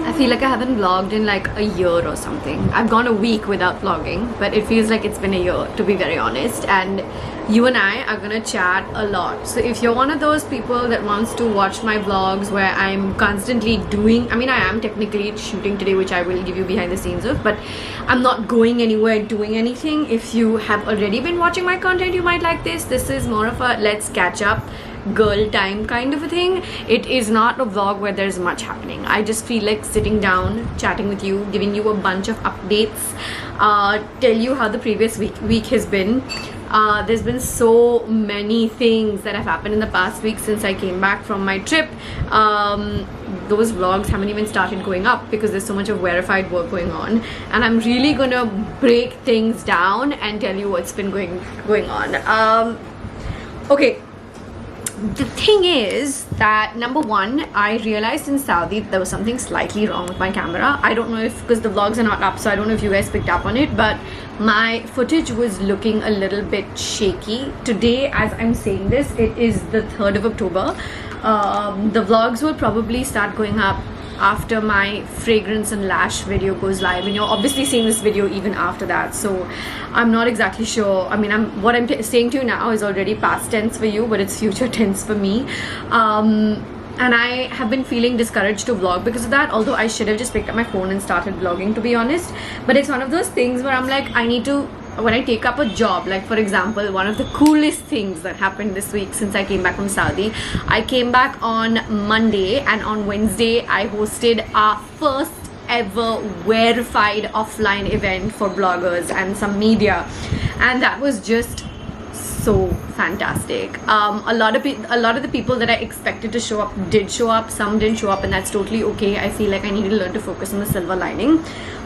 I feel like I haven't vlogged in like a year or something. I've gone a week without vlogging, but it feels like it's been a year, to be very honest. And you and I are gonna chat a lot. So if you're one of those people that wants to watch my vlogs where I'm constantly doing, I mean, I am technically shooting today, which I will give you behind the scenes of, but I'm not going anywhere doing anything. If you have already been watching my content, you might like this. This is more of a let's catch up girl time kind of a thing. It is not a vlog where there's much happening. I just feel like sitting down, chatting with you, giving you a bunch of updates, tell you how the previous week has been. There's been so many things that have happened in the past week since I came back from my trip. Those vlogs haven't even started going up because there's so much of verified work going on, and I'm really gonna break things down and tell you what's been going on. Okay. The thing is that, number one, I realized in Saudi there was something slightly wrong with my camera. I don't know if, because the vlogs are not up, so I don't know if you guys picked up on it, but my footage was looking a little bit shaky. Today, as I'm saying this, it is the 3rd of October. The vlogs will probably start going up after my fragrance and lash video goes live, and you're obviously seeing this video even after that, so I'm not exactly sure. I mean, what I'm saying to you now is already past tense for you, but it's future tense for me. And I have been feeling discouraged to vlog because of that, although I should have just picked up my phone and started vlogging, to be honest. But it's one of those things where I'm like, I need to, when I take up a job, like for example, one of the coolest things that happened this week since I came back from Saudi, I came back on Monday, and on Wednesday I hosted our first ever verified offline event for bloggers and some media, and that was just so fantastic. A lot of the people that I expected to show up did show up. Some didn't show up, and that's totally okay. I feel like I need to learn to focus on the silver lining.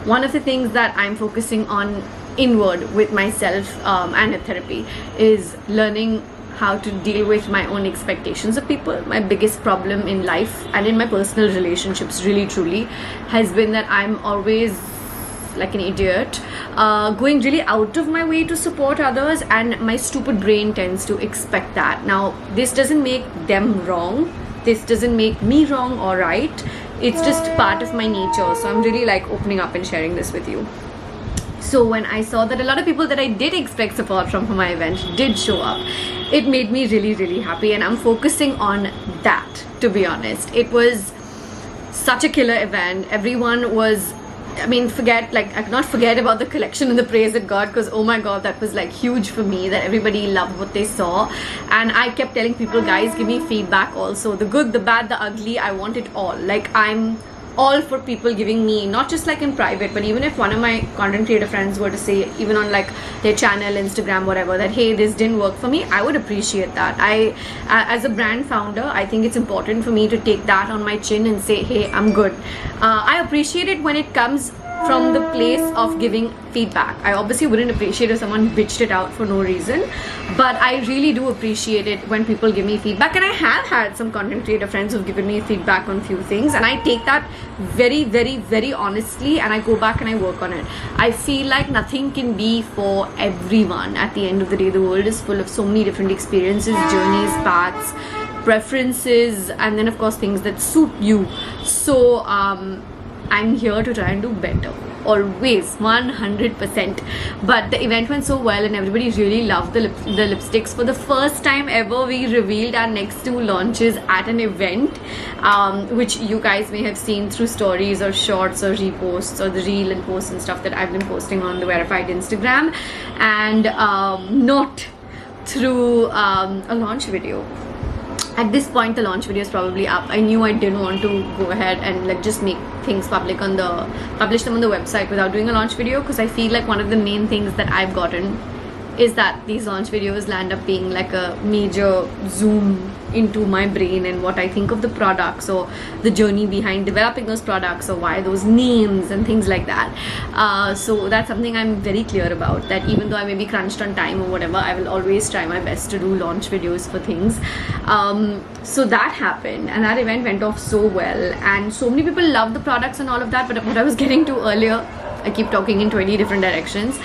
One of the things that I'm focusing on inward with myself and at therapy is learning how to deal with my own expectations of people. My biggest problem in life and in my personal relationships, really truly, has been that I'm always like an idiot, going really out of my way to support others, and my stupid brain tends to expect that. Now, this doesn't make them wrong, this doesn't make me wrong or right, it's just part of my nature. So I'm really like opening up and sharing this with you. So when I saw that a lot of people that I did expect support from for my event did show up, it made me really, really happy, and I'm focusing on that, to be honest. It was such a killer event. Everyone was, I mean, I cannot forget about the collection and the praise it got, because oh my god, that was like huge for me, that everybody loved what they saw. And I kept telling people, guys, give me feedback also, the good, the bad, the ugly, I want it all. Like, I'm all for people giving me, not just like in private, but even if one of my content creator friends were to say, even on like their channel, Instagram, whatever, that hey, this didn't work for me, I would appreciate that. I as a brand founder, I think it's important for me to take that on my chin and say, hey, I'm good. I appreciate it when it comes from the place of giving feedback. I obviously wouldn't appreciate if someone bitched it out for no reason, but I really do appreciate it when people give me feedback. And I have had some content creator friends who've given me feedback on few things, and I take that very, very, very honestly, and I go back and I work on it. I feel like nothing can be for everyone. At the end of the day, the world is full of so many different experiences, journeys, paths, preferences, and then of course things that suit you. So I'm here to try and do better, always, 100%. But the event went so well, and everybody really loved the lipsticks. For the first time ever, we revealed our next 2 launches at an event, which you guys may have seen through stories or shorts or reposts or the reel and posts and stuff that I've been posting on the verified Instagram, and not through a launch video. At this point, the launch video is probably up. I knew I didn't want to go ahead and like just make things publish them on the website without doing a launch video, because I feel like one of the main things that I've gotten is that these launch videos land up being like a major zoom into my brain and what I think of the products, or the journey behind developing those products, or why those names and things like that. So that's something I'm very clear about, that even though I may be crunched on time or whatever, I will always try my best to do launch videos for things. So that happened, and that event went off so well, and so many people loved the products and all of that. But what I was getting to earlier, I keep talking in 20 different directions,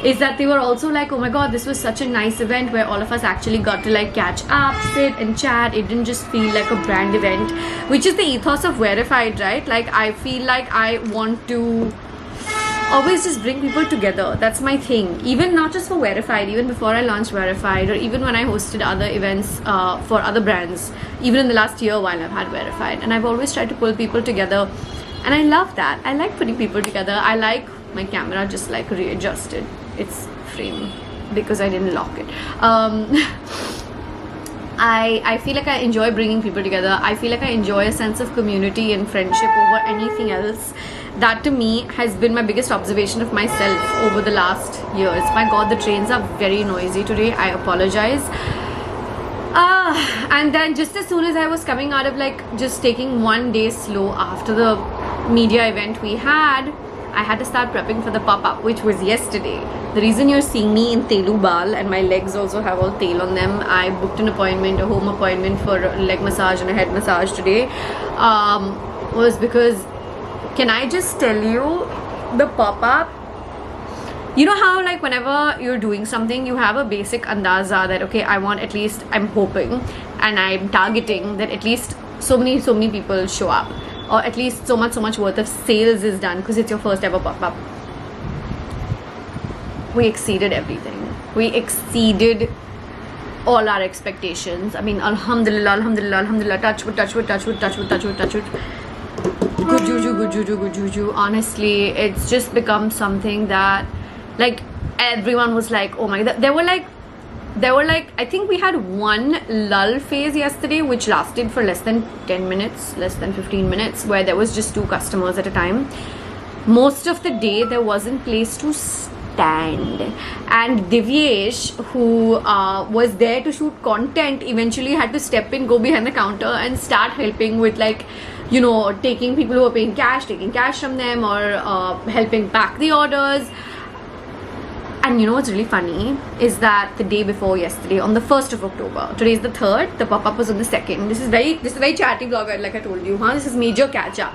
is that they were also like, oh my god, this was such a nice event where all of us actually got to like catch up, sit and chat. It didn't just feel like a brand event, which is the ethos of Verified, right? Like I feel like I want to always just bring people together. That's my thing. Even not just for Verified, even before I launched Verified, or even when I hosted other events for other brands, even in the last year while I've had Verified, and I've always tried to pull people together, and I love that. I like putting people together. I like my camera just like readjusted its frame because I didn't lock it. I feel like I enjoy bringing people together. I feel like I enjoy a sense of community and friendship over anything else. That to me has been my biggest observation of myself over the last years. My god, the trains are very noisy today. I apologize. And then just as soon as I was coming out of like just taking one day slow after the media event we had, I had to start prepping for the pop-up, which was yesterday. The reason you're seeing me in Telu Bal and my legs also have all tail on them, I booked an appointment, a home appointment for a leg massage and a head massage today, was because, can I just tell you, the pop-up, you know how like whenever you're doing something, you have a basic andaza that, okay, I want at least, I'm hoping and I'm targeting that at least so many people show up, or at least so much worth of sales is done because it's your first ever pop-up. We exceeded everything. We exceeded all our expectations. I mean, alhamdulillah, touch wood. Good juju. Honestly, it's just become something that like everyone was like, oh my god. There were like I think we had one lull phase yesterday which lasted for less than 10 minutes, less than 15 minutes, where there was just 2 customers at a time. Most of the day there wasn't place to stand, and Divyesh, who was there to shoot content, eventually had to step in, go behind the counter and start helping with like, you know, taking people who are paying cash, taking cash from them, or helping pack the orders. And you know what's really funny is that the day before yesterday, on the 1st of October, today is the 3rd, the pop-up was on the 2nd. This is a very chatty vlog, like I told you, This is major catch-up.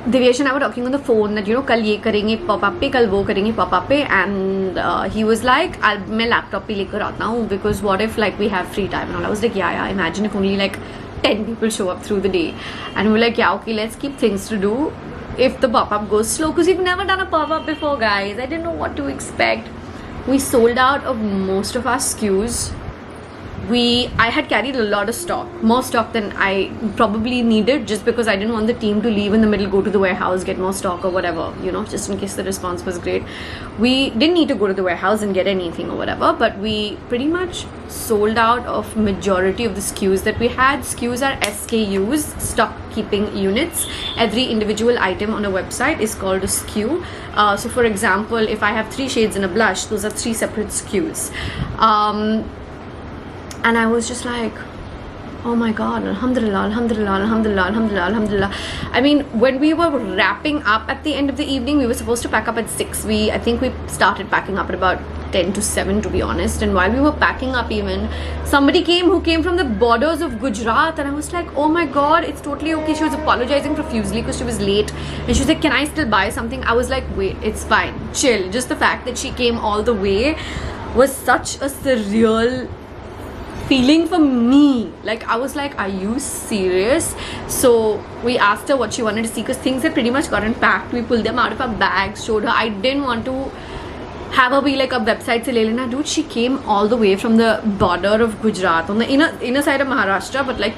Divyesh and I were talking on the phone that, you know, kal ye karenge pop-up pe, kal wo karenge pop-up pe, and he was like, main laptop pe lekar aata hu, because what if like we have free time and all. I was like, yeah, imagine if only like 10 people show up through the day. And we were like, yeah, okay, let's keep things to do if the pop-up goes slow, because we've never done a pop-up before, guys. I didn't know what to expect. We sold out of most of our SKUs. I had carried a lot of stock, more stock than I probably needed, just because I didn't want the team to leave in the middle, go to the warehouse, get more stock or whatever, you know, just in case the response was great. We didn't need to go to the warehouse and get anything or whatever, but we pretty much sold out of majority of the SKUs that we had. SKUs are SKUs, stock keeping units. Every individual item on a website is called a SKU. So for example, if I have 3 shades in a blush, those are 3 separate SKUs. And I was just like, oh my god, alhamdulillah. I mean, when we were wrapping up at the end of the evening, we were supposed to pack up at 6. I think we started packing up at about 10 to 7, to be honest. And while we were packing up, even somebody who came from the borders of Gujarat, and I was like, oh my god, it's totally okay. She was apologizing profusely because she was late, and she was like, can I still buy something? I was like, wait, it's fine, chill. Just the fact that she came all the way was such a surreal feeling for me. Like, I was like, are you serious? So we asked her what she wanted to see, because things had pretty much gotten packed. We pulled them out of our bags, showed her. I didn't want to have her be like, a website se le lena. Dude, she came all the way from the border of Gujarat, on the inner side of Maharashtra, but like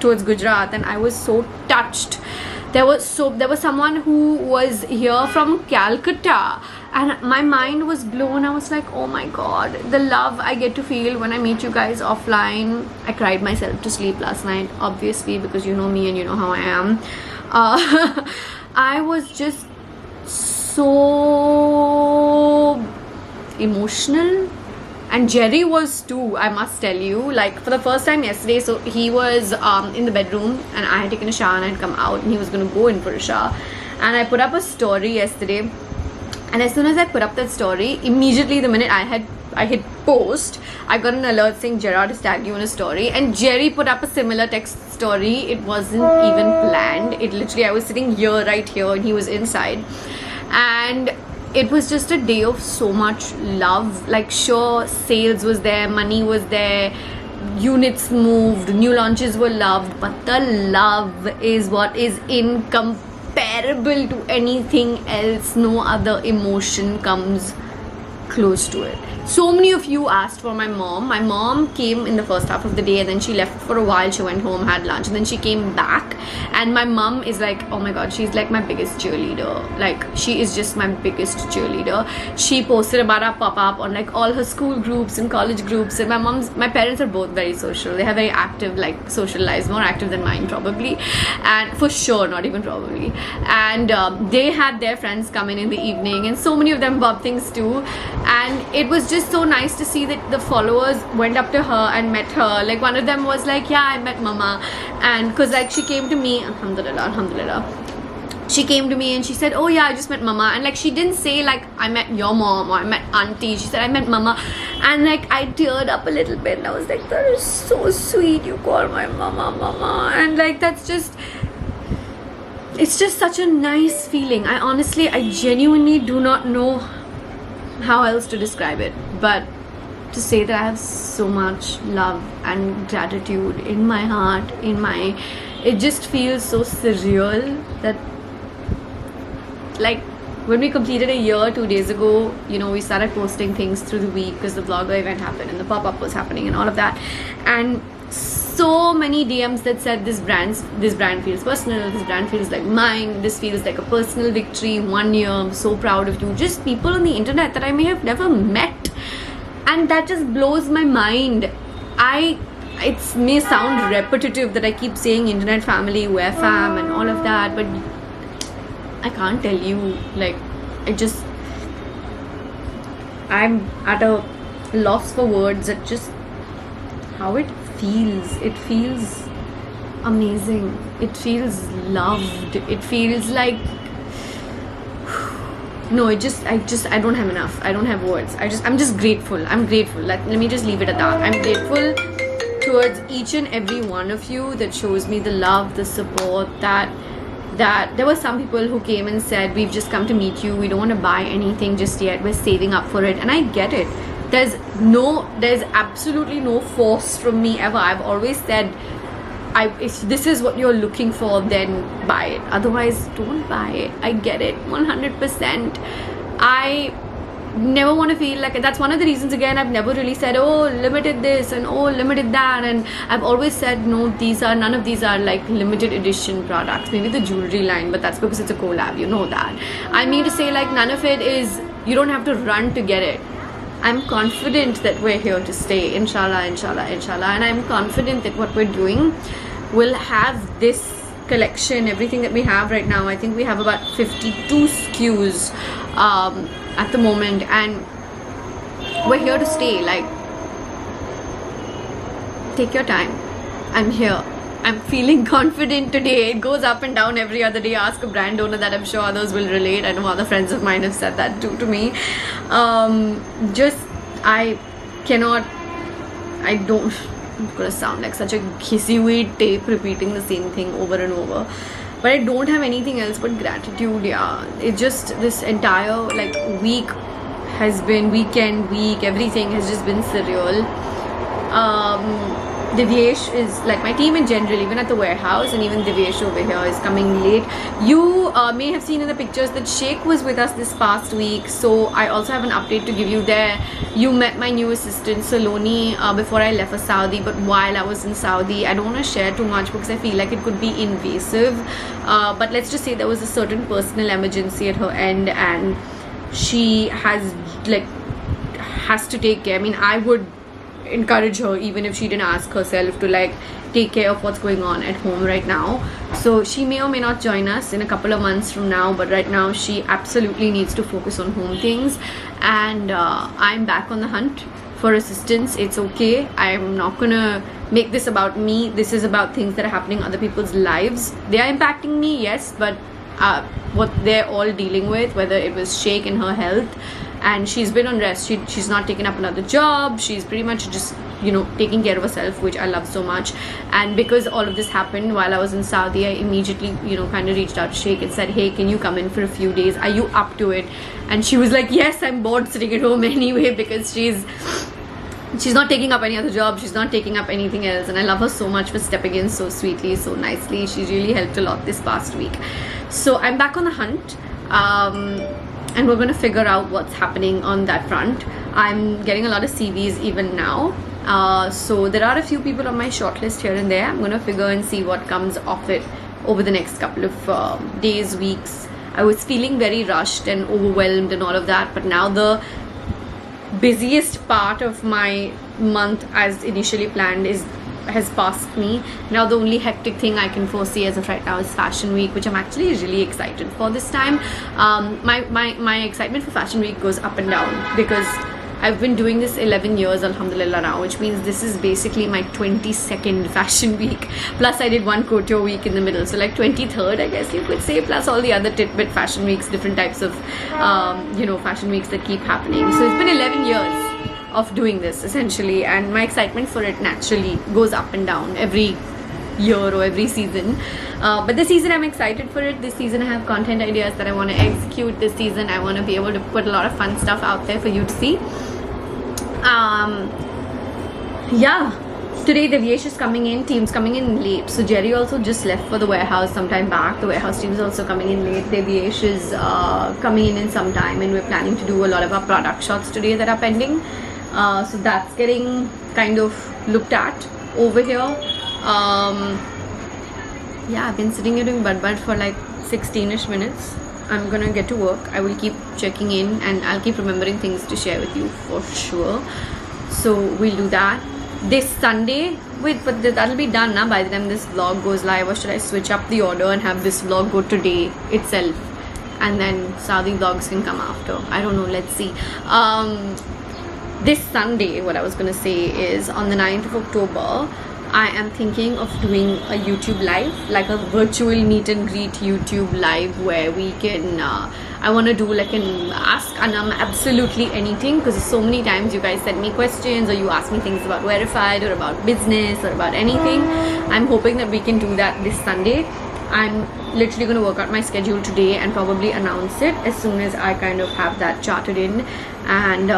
towards Gujarat, and I was so touched. There was someone who was here from Calcutta, and my mind was blown. I was like, oh my god, the love I get to feel when I meet you guys offline. I cried myself to sleep last night, obviously, because you know me and you know how I am. I was just so emotional, and Jerry was too, I must tell you. Like, for the first time yesterday, so he was in the bedroom, and I had taken a shower and I had come out, and he was going to go in for a shower, and I put up a story yesterday. And as soon as I put up that story, immediately the minute I had I hit post, I got an alert saying Gerard has tagged you in a story, and Jerry put up a similar text story. It wasn't even planned. It literally, I was sitting here, right here, and he was inside, and it was just a day of so much love. Like, sure, sales was there, money was there, units moved, new launches were loved, but the love is what is incomparable to anything else. No other emotion comes close to it. So many of you asked for my mom. My mom came in the first half of the day, and then she left for a while. She went home, had lunch, and then she came back. And my mom is like, oh my god, she's like my biggest cheerleader. Like, she is just my biggest cheerleader. She posted about our pop-up on like all her school groups and college groups. And my parents are both very social. They have very active like social lives, more active than mine probably, and for sure, not even probably. And they had their friends come in the evening, and so many of them bought things too. And it was just so nice to see that the followers went up to her and met her. Like, one of them was like, yeah, I met mama. And because like she came to me, alhamdulillah, she came to me and she said, oh yeah, I just met mama. And like, she didn't say like I met your mom or I met auntie. She said I met mama. And like, I teared up a little bit, and I was like, that is so sweet, you call my mama. And like, that's just, it's just such a nice feeling. I genuinely do not know how else to describe it, but to say that I have so much love and gratitude in my heart, it just feels so surreal that like when we completed a year 2 days ago, you know, we started posting things through the week because the blogger event happened and the pop-up was happening and all of that, and so many DMs that said this brand feels personal, this brand feels like mine, this feels like a personal victory, 1 year, I'm so proud of you. Just people on the internet that I may have never met, and that just blows my mind. It may sound repetitive that I keep saying internet family, we're fam and all of that, but I can't tell you, like, I'm at a loss for words at just how it feels amazing. It feels loved. It feels like no, I don't have enough. I don't have words. I'm just grateful. I'm grateful. Let me just leave it at that. I'm grateful towards each and every one of you that shows me the love, the support, that there were some people who came and said, we've just come to meet you, we don't want to buy anything just yet, we're saving up for it. And I get it. There's absolutely no force from me ever. I've always said, if this is what you're looking for, then buy it. Otherwise, don't buy it. I get it 100%. I never want to feel like, that's one of the reasons again I've never really said, oh, limited this and oh, limited that. And I've always said, no, none of these are like limited edition products. Maybe the jewelry line, but that's because it's a collab, you know that. I mean to say, like, none of it is, you don't have to run to get it. I'm confident that we're here to stay, inshallah, and I'm confident that what we're doing will have this collection, everything that we have right now. I think we have about 52 SKUs at the moment, and we're here to stay. Like, take your time. I'm here. I'm feeling confident today. It goes up and down every other day. Ask a brand owner that, I'm sure others will relate. I know other friends of mine have said that too to me. I'm gonna sound like such a hissy tape repeating the same thing over and over, but I don't have anything else but gratitude. Yeah, it just, this entire like week has been, week, everything has just been surreal. Divyesh is like, my team in general, even at the warehouse, and even Divyesh over here is coming late. You may have seen in the pictures that Sheikh was with us this past week, so I also have an update to give you there. You met my new assistant Saloni before I left for Saudi, but while I was in Saudi, I don't want to share too much because I feel like it could be invasive, but let's just say there was a certain personal emergency at her end, and she has to take care. I mean, I would encourage her even if she didn't ask herself to like take care of what's going on at home right now. So she may or may not join us in a couple of months from now, but right now she absolutely needs to focus on home things, and I'm back on the hunt for assistance. It's okay. I'm not gonna make this about me. This is about things that are happening in other people's lives. They are impacting me, yes, but what they're all dealing with, whether it was Sheikh and her health and she's been on rest. She's not taken up another job. She's pretty much just, you know, taking care of herself, which I love so much. And because all of this happened while I was in Saudi, I immediately, you know, kind of reached out to Sheikh and said, hey, can you come in for a few days? Are you up to it? And she was like, yes, I'm bored sitting at home anyway, because she's not taking up any other job, she's not taking up anything else, and I love her so much for stepping in so sweetly, so nicely. She's really helped a lot this past week. So I'm back on the hunt, and we're going to figure out what's happening on that front. I'm getting a lot of CVs even now, so there are a few people on my shortlist here and there. I'm going to figure and see what comes off it over the next couple of days, weeks. I was feeling very rushed and overwhelmed and all of that, but now the busiest part of my month as initially planned has passed me. Now the only hectic thing I can foresee as of right now is Fashion Week, which I'm actually really excited for this time. My excitement for Fashion Week goes up and down because I've been doing this 11 years, alhamdulillah, now, which means this is basically my 22nd Fashion Week. Plus I did one couture week in the middle, so like 23rd, I guess you could say, plus all the other tidbit Fashion Weeks, different types of you know, Fashion Weeks that keep happening. So it's been 11 years of doing this essentially, and my excitement for it naturally goes up and down every year or every season. But this season I'm excited for it. This season I have content ideas that I want to execute. This season I want to be able to put a lot of fun stuff out there for you to see. Yeah, today the Devyesh is coming in, team's coming in late, so Jerry also just left for the warehouse sometime back. The warehouse team is also coming in late. Devyesh is coming in some time, and we're planning to do a lot of our product shots today that are pending, so that's getting kind of looked at over here. Yeah, I've been sitting here doing bud for like 16ish minutes. I'm gonna get to work. I will keep checking in, and I'll keep remembering things to share with you for sure. So we'll do that this Sunday. Wait, but that'll be done now by the time this vlog goes live, or should I switch up the order and have this vlog go today itself, and then Saudi vlogs can come after? I don't know, let's see. This Sunday, what I was gonna say is, on the 9th of October, I am thinking of doing a YouTube live, like a virtual meet and greet YouTube live, where we can I want to do like an ask Aanam absolutely anything, because so many times you guys send me questions, or you ask me things about verified or about business or about anything. I'm hoping that we can do that this Sunday. I'm literally going to work out my schedule today and probably announce it as soon as I kind of have that charted in. And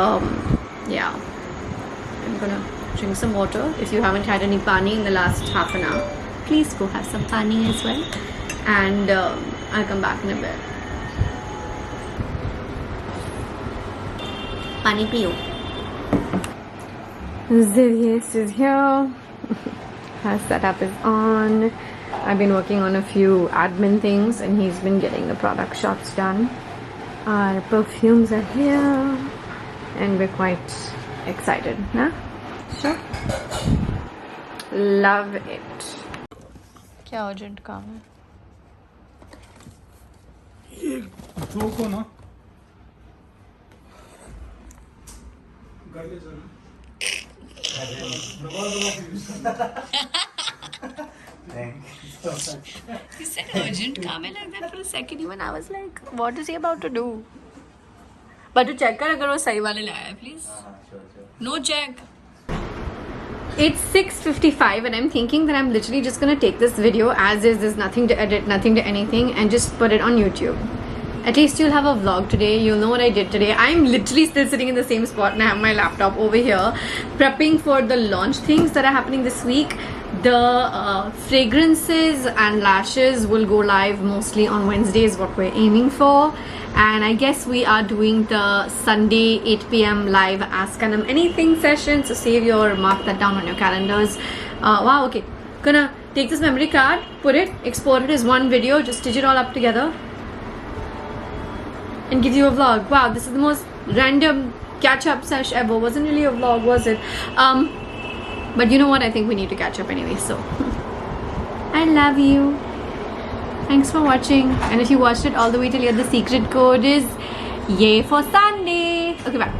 yeah, I'm gonna drink some water. If you haven't had any pani in the last half an hour, please go have some pani as well, and I'll come back in a bit. Pani pio. Zivyes is here. Her setup is on. I've been working on a few admin things, and he's been getting the product shots done. Our perfumes are here, and we're quite excited, huh? Sure. Love it. क्या urgent काम है? ये दो को ना गाड़ी चलना। You said urgent काम है like that for a second. Even I was like, what is he about to do? But to check कर अगर वो सही वाले लाया है, please. No check. It's 6:55 and I'm thinking that I'm literally just gonna take this video as is. There's nothing to edit, nothing to anything, and just put it on YouTube. At least you'll have a vlog today. You'll know what I did today. I'm literally still sitting in the same spot, and I have my laptop over here prepping for the launch things that are happening this week. The fragrances and lashes will go live mostly on Wednesdays, what we're aiming for. And I guess we are doing the Sunday 8 p.m. live Ask Aanam Anything session. So save mark that down on your calendars. Wow, okay. Gonna take this memory card, put it, export it as one video, just stitch it all up together, and give you a vlog. Wow, this is the most random catch-up sesh ever. Wasn't really a vlog, was it? But you know what? I think we need to catch up anyway. So I love you. Thanks for watching. And if you watched it all the way till here, the secret code is yay for Sunday. Okay, bye.